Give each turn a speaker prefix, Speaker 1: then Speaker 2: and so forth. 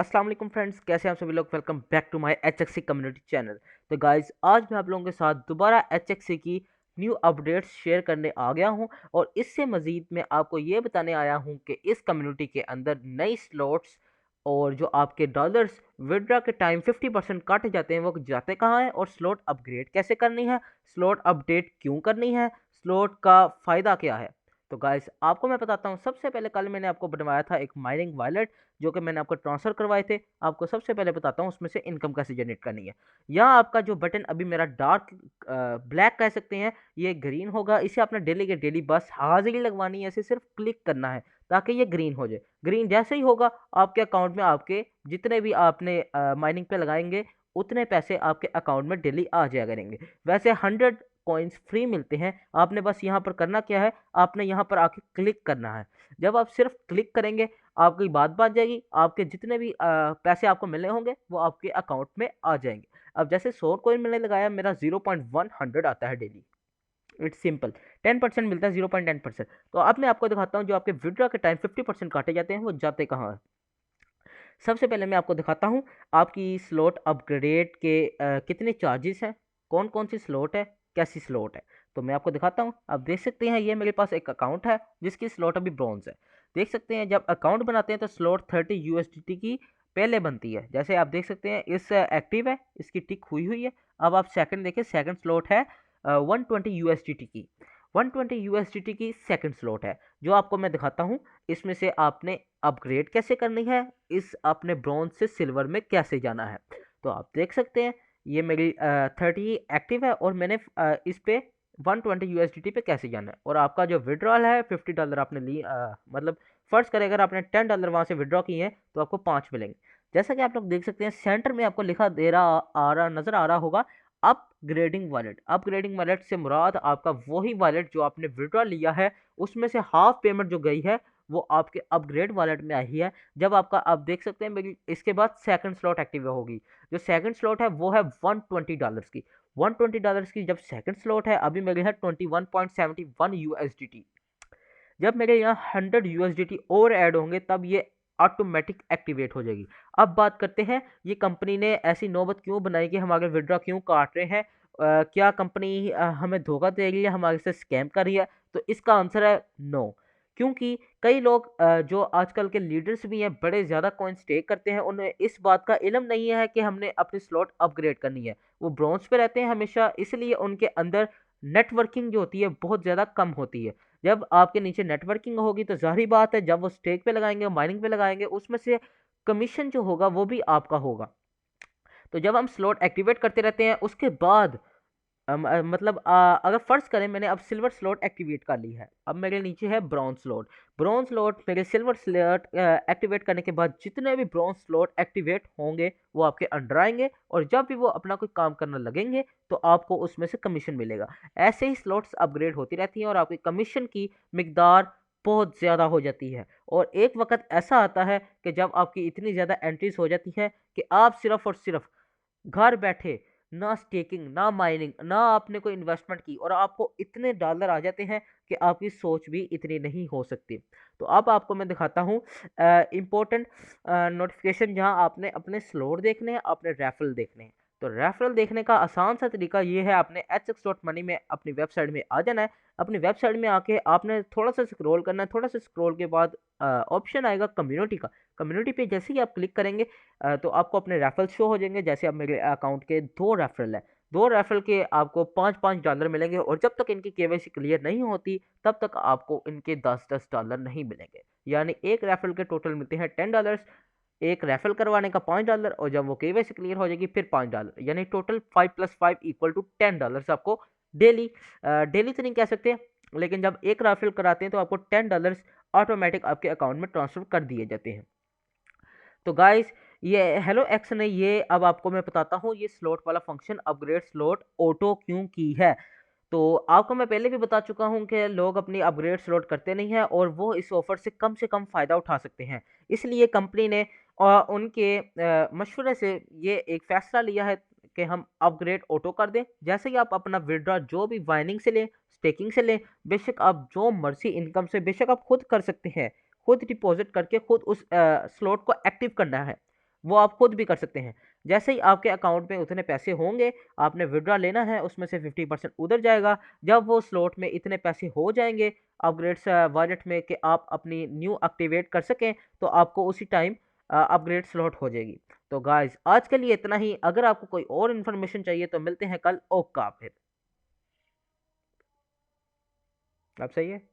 Speaker 1: अस्सलाम वालेकुम फ्रेंड्स, कैसे हैं आप सभी लोग। Welcome back to my HXC community channel. तो गाइस, आज मैं आप लोगों के साथ दोबारा एचएक्सी की न्यू अपडेट्स शेयर करने आ गया हूं और इससे मज़ीद मैं आपको ये बताने आया हूं कि इस कम्युनिटी के अंदर नई स्लॉट्स और जो आपके डॉलर्स विड्रा के टाइम 50% काटे जाते हैं वो जाते कहाँ हैं और स्लॉट अपग्रेड कैसे करनी है, स्लॉट अपडेट क्यों करनी है, स्लॉट का फ़ायदा क्या है। तो गाइस, आपको मैं बताता हूँ। सबसे पहले कल मैंने आपको बनवाया था एक माइनिंग वॉलेट जो कि मैंने आपको ट्रांसफ़र करवाए थे। आपको सबसे पहले बताता हूँ उसमें से इनकम कैसे जनरेट करनी है। यहाँ आपका जो बटन अभी मेरा डार्क ब्लैक कह सकते हैं, ये ग्रीन होगा। इसे आपने डेली के डेली बस हाजिरी लगवानी है, इसे सिर्फ क्लिक करना है ताकि ये ग्रीन हो जाए। ग्रीन जैसे ही होगा आपके अकाउंट में आपके जितने भी आपने माइनिंग पे लगाएंगे उतने पैसे आपके अकाउंट में डेली आ जाया करेंगे। वैसे 100 कॉइन्स फ्री मिलते हैं। आपने बस यहाँ पर करना क्या है, आपने यहाँ पर आके क्लिक करना है। जब आप सिर्फ क्लिक करेंगे आपकी बात बन जाएगी, आपके जितने भी पैसे आपको मिलने होंगे वो आपके अकाउंट में आ जाएंगे। अब जैसे 100 कॉइन मैंने लगाया, मेरा 0.100 आता है डेली। It's simple. 10% मिलता है, 0.10%। तो अब मैं आपको दिखाता हूँ जो आपके विड्रॉ के टाइम 50% काटे जाते हैं वो जाते कहाँ हैं। सबसे पहले मैं आपको दिखाता हूँ आपकी स्लॉट अपग्रेड के कितने चार्जेस हैं, कौन कौन सी स्लॉट है, कैसी स्लॉट है। तो मैं आपको दिखाता हूँ। आप देख सकते हैं ये मेरे पास एक अकाउंट है जिसकी स्लॉट अभी ब्रॉन्ज है। देख सकते हैं जब अकाउंट बनाते हैं तो स्लॉट 30 USDT की पहले बनती है। जैसे आप देख सकते हैं इस एक्टिव है, इसकी टिक हुई हुई है। अब आप सेकंड देखें, सेकंड स्लॉट है 120 USDT की। 120 USDT की सेकंड स्लॉट है जो आपको मैं दिखाता हूँ। इसमें से आपने अपग्रेड कैसे करनी है, इस आपने ब्रॉन्ज से सिल्वर में कैसे जाना है। तो आप देख सकते हैं ये मेरी 30 एक्टिव है और मैंने इस पे 120 USDT पे कैसे जाना है। और आपका जो विड्रॉल है $50 आपने ली, मतलब फर्ज करें अगर आपने $10 वहाँ से विड्रॉ किए हैं तो आपको 5 मिलेंगे। जैसा कि आप लोग देख सकते हैं सेंटर में आपको लिखा दे रहा आ रहा नजर आ रहा होगा अपग्रेडिंग वॉलेट। अपग्रेडिंग वॉलेट से मुराद आपका वही वॉलेट जो आपने विड्रॉ लिया है उसमें से हाफ पेमेंट जो गई है वो आपके अपग्रेड वॉलेट में आई है। जब आपका आप देख सकते हैं मेरी इसके बाद सेकंड स्लॉट एक्टिव होगी। जो सेकंड स्लॉट है वो है $120 की। $120 की जब सेकंड स्लॉट है, अभी मेरे है 21.71 USDT। जब मेरे यहाँ 100 USDT और ऐड होंगे तब ये ऑटोमेटिक एक्टिवेट हो जाएगी। अब बात करते हैं ये कंपनी ने ऐसी नौबत क्यों बनाई कि हमारे विड्रॉ क्यों काट रहे हैं। क्या कंपनी हमें धोखा दे रही है, हमारे से स्कैम कर रही है? तो इसका आंसर है नो। क्योंकि कई लोग जो आजकल के लीडर्स भी हैं बड़े ज़्यादा कॉइन स्टेक करते हैं, उन्हें इस बात का इल्म नहीं है कि हमने अपनी स्लॉट अपग्रेड करनी है। वो ब्रॉन्ज पे रहते हैं हमेशा, इसलिए उनके अंदर नेटवर्किंग जो होती है बहुत ज़्यादा कम होती है। जब आपके नीचे नेटवर्किंग होगी तो ज़ाहिर बात है जब वो स्टेक पे लगाएंगे, माइनिंग पे लगाएंगे, उसमें से कमीशन जो होगा वो भी आपका होगा। तो जब हम स्लॉट एक्टिवेट करते रहते हैं उसके बाद मतलब अगर फर्ज करें मैंने अब सिल्वर स्लॉट एक्टिवेट कर ली है, अब मेरे नीचे है ब्रॉन्ज स्लॉट। ब्रॉन्ज स्लॉट मेरे सिल्वर स्लॉट एक्टिवेट करने के बाद जितने भी ब्रॉन्ज स्लॉट एक्टिवेट होंगे वो आपके अंडर आएंगे और जब भी वो अपना कोई काम करने लगेंगे तो आपको उसमें से कमीशन मिलेगा। ऐसे ही स्लॉट्स अपग्रेड होती रहती हैं और आपकी कमीशन की मिकदार बहुत ज़्यादा हो जाती है। और एक वक्त ऐसा आता है कि जब आपकी इतनी ज़्यादा एंट्रीज हो जाती है कि आप सिर्फ और सिर्फ घर बैठे ना स्टेकिंग ना माइनिंग ना आपने कोई इन्वेस्टमेंट की और आपको इतने डॉलर आ जाते हैं कि आपकी सोच भी इतनी नहीं हो सकती। तो अब आपको मैं दिखाता हूँ इम्पोर्टेंट नोटिफिकेशन जहाँ आपने अपने स्लोट देखने हैं, अपने रेफरल देखने हैं। तो रेफरल देखने का आसान सा तरीका ये है, आपने HX.money में अपनी वेबसाइट में आ जाना है। अपनी वेबसाइट में आके आपने थोड़ा सा स्क्रॉल करना है, थोड़ा सा स्क्रॉल के बाद ऑप्शन आएगा कम्युनिटी का। कम्युनिटी पे जैसे ही आप क्लिक करेंगे तो आपको अपने रेफरल शो हो जाएंगे। जैसे अब मेरे अकाउंट के 2 रेफरल है, 2 रेफरल के आपको $5-5 मिलेंगे और जब तक इनकी केवाईसी क्लियर नहीं होती तब तक आपको इनके $10-10 नहीं मिलेंगे। यानी एक रेफरल के टोटल मिलते हैं $10, एक रेफरल करवाने का $5 और जब वो केवाईसी क्लियर हो जाएगी फिर $5, यानी टोटल 5+5 = $10 आपको डेली। डेली तो नहीं कह सकते, लेकिन जब एक रेफरल कराते हैं तो आपको $10 ऑटोमेटिक आपके अकाउंट में ट्रांसफर कर दिए जाते हैं। तो गाइस, ये हेलो एक्स ने ये अब आपको मैं बताता हूँ ये स्लॉट वाला फंक्शन अपग्रेड स्लॉट ऑटो क्यों की है। तो आपको मैं पहले भी बता चुका हूँ कि लोग अपनी अपग्रेड स्लॉट करते नहीं हैं और वो इस ऑफर से कम फ़ायदा उठा सकते हैं। इसलिए कंपनी ने उनके मशवरे से ये एक फ़ैसला लिया है कि हम अपग्रेड ऑटो कर दें। जैसे ही आप अपना विड्रॉ जो भी वाइनिंग से लें, स्टेकिंग से लें, बेशक आप जो मर्जी इनकम से बेशक आप खुद कर सकते हैं। खुद डिपॉजिट करके खुद उस स्लॉट को एक्टिव करना है। वो आप खुद भी कर सकते हैं। जैसे ही आपके अकाउंट में उतने पैसे होंगे, आपने विड्रॉ लेना है, उसमें से 50% उधर जाएगा। जब वो स्लॉट में इतने पैसे हो जाएंगे अपग्रेड्स वॉलेट में कि आप अपनी न्यू एक्टिवेट कर सकें, तो आपको उसी टाइम अपग्रेड स्लॉट हो जाएगी। तो गाइस आज के लिए इतना ही। अगर आपको कोई और इन्फॉर्मेशन चाहिए तो मिलते हैं कल। ओका फिर आप सही है।